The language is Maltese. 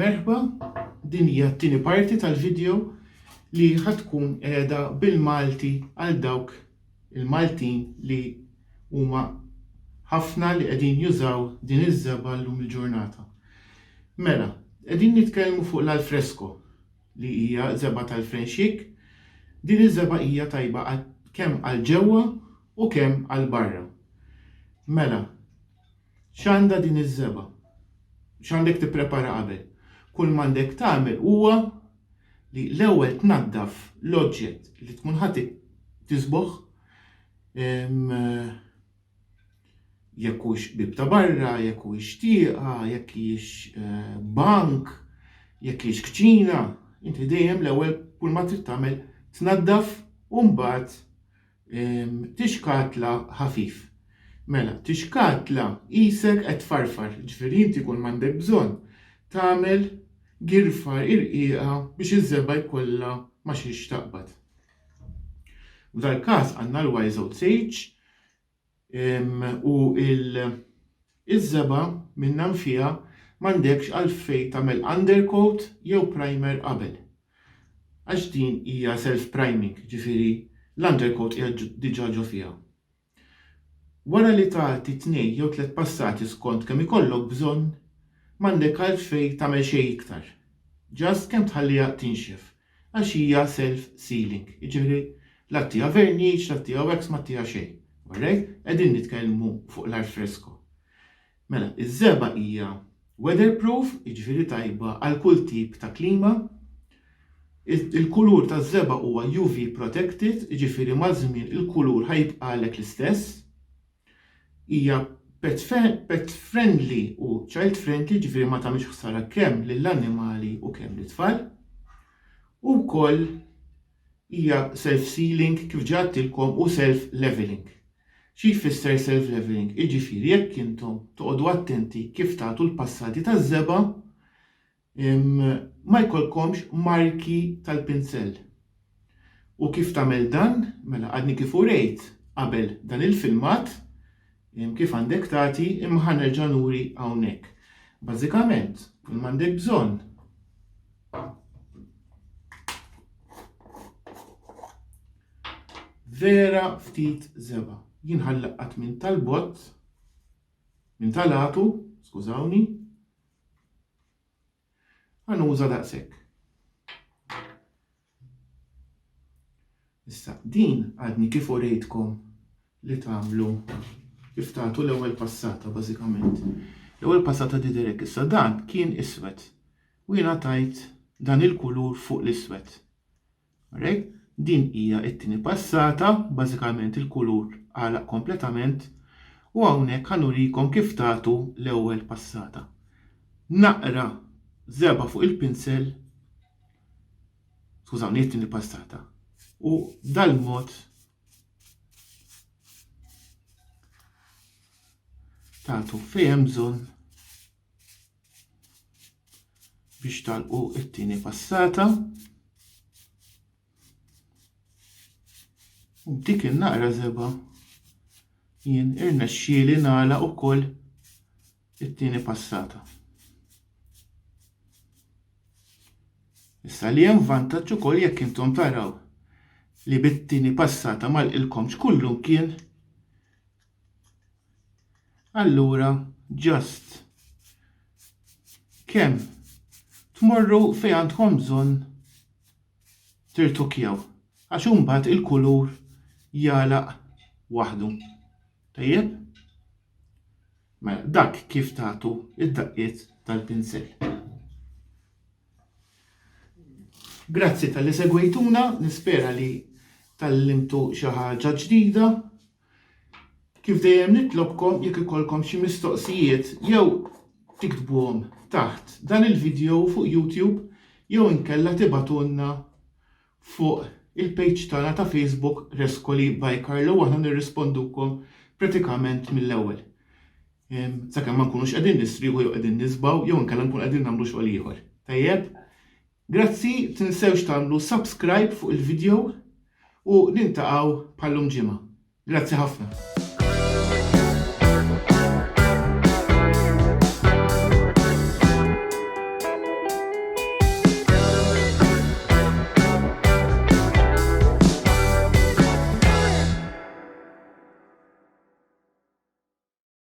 merħba, din hija t-tieni parti tal-video li ħatkun qiegħda bil-Malti għal dawk il-Maltin li huma ħafna li qegħdin jużaw din iż-żeba llum il-ġurnata. Mela, qegħdin nitkellmu fuq l-alfresco li hija żeba tal-Frenxik. Din iż-żeba hija tajba kemm għal ġewwa u kemm għal barra. Mela, x'għandha din iż-żeba? X'għandek tipprepara qabel? Kull m'għandek tagħmel huwa li l-ewwel tnaddaf l-oġġett li tkun ħadd tisboħ jekk hux bib ta' barra, jekk hux tieqa, jekk hix bank, jekk hix kċina, inti dejjem l-ewwel kull ma trid tagħmel tnaddaf u mbagħad tixkatla ħafif. Mela, tixkatla qisek qed tfarfar, ġifieri inti kull m'għandek bżonn tagħmel girfar irqiqa biex iż-żeba jkollha ma xiex taqbad. F'dal-każ għandna l-wise out sage u iż-żeba minnha fiha m'għandekx għalfejn tagħmel undercoat jew primer qabel. Għax din hija self-priming, ġifieri l-undercoat hija diġà ġo fiha. Wara li tagħti 2 jew 3 passati skont kemm ikollok bżonn, m'għandek għalfejn tagħmel xejn iktar. Ġast kemm tħalliha tinxef għax hija self-sealing. Jiġifieri l-attija verniċ, l-attija wax ma tija xejn. Alright? Qegħdin nitkellmu fuq l-alfresco. Mela, iż-żeba hija weatherproof, jiġifieri tajba għal kull tip ta' klima. Il-kulur taż-żeba huwa UV protected, jiġifieri maż-żmien il-kulur ħajbqalek l-istess. Hija pet friendly u child friendly, ġifieri ma tagħmilx ħsara kemm lill-annimali u kemm lit-tfal. U wkoll hija self-sealing kif ġattilkom u self-leveling. Xi jfisser self-leveling? Jiġifieri jekk intom toqgħodu attenti kif tagħtu l-passati taż-żeba ma jkollkomx marki tal-pinsell. U kif tagħmel dan, mela għadni kif urejt qabel dan il-filmat kif għandek tagħti imma ħanerġa' nuri hawnhekk. Bażikament, kull m'għandek bżonn vera ftit żeba. Jien ħallaqqat minn tal-bott, minn tal-għatu, skużawni, ħanuża daqshekk. Issa, din għadni kif urejtkom li tagħmlu kif tagħtu l-ewwel passata bażikament. L-ewwel passata direk issa dan kien iswed u jiena tajt dan il-kulur fuq l-iswed. Alright? Din hija t-tieni passata, bażikament il-kulur għalaq kompletament u hawnhekk ħanurikom kif tagħtu l-ewwel passata. Naqra żeba fuq il-pinsel, skużawni t-tieni passata. U dal-mod tagħtu fejn hemm bżonn biex tagħlqu t-tieni passata. U dik in-naqra żeba jien irnexxieli nagħlaq ukoll it-tieni passata. Issa li hemm vantaġġ ukoll jekk intom taraw li bit-tieni passata ma lqilkomx kullu kien, allura ġast kemm tmorru fejn għandkom bżonn tirtukjaw għax imbagħad il-kulur jalaq waħdu. Tajjeb? Mela dak kif tagħtu id-daqqiet tal-pinsell. Grazzi tal-li segwejtuna, nispera li tallimtu xi ħaġa ġdida. Kif dejjem nitlobkom jekk ikollkom xi mistoqsijiet jew tiktbuhom taħt dan il-video fuq YouTube jew inkella tibatulna fuq il-page tagħna ta' Facebook Rescoli by Carlo u aħna nirrispondukom pratikament mill-ewwel. Sakemm ma nkunux qegħdin nisriħu jew qegħdin nisbaw jew inkella nkun qegħdin nagħmlu xogħol ieħor. Tajjeb? Grazzi, tinsewx tagħmlu subscribe fuq il-video u nintaqgħu bħallum ġimgħa. Grazzi ħafna.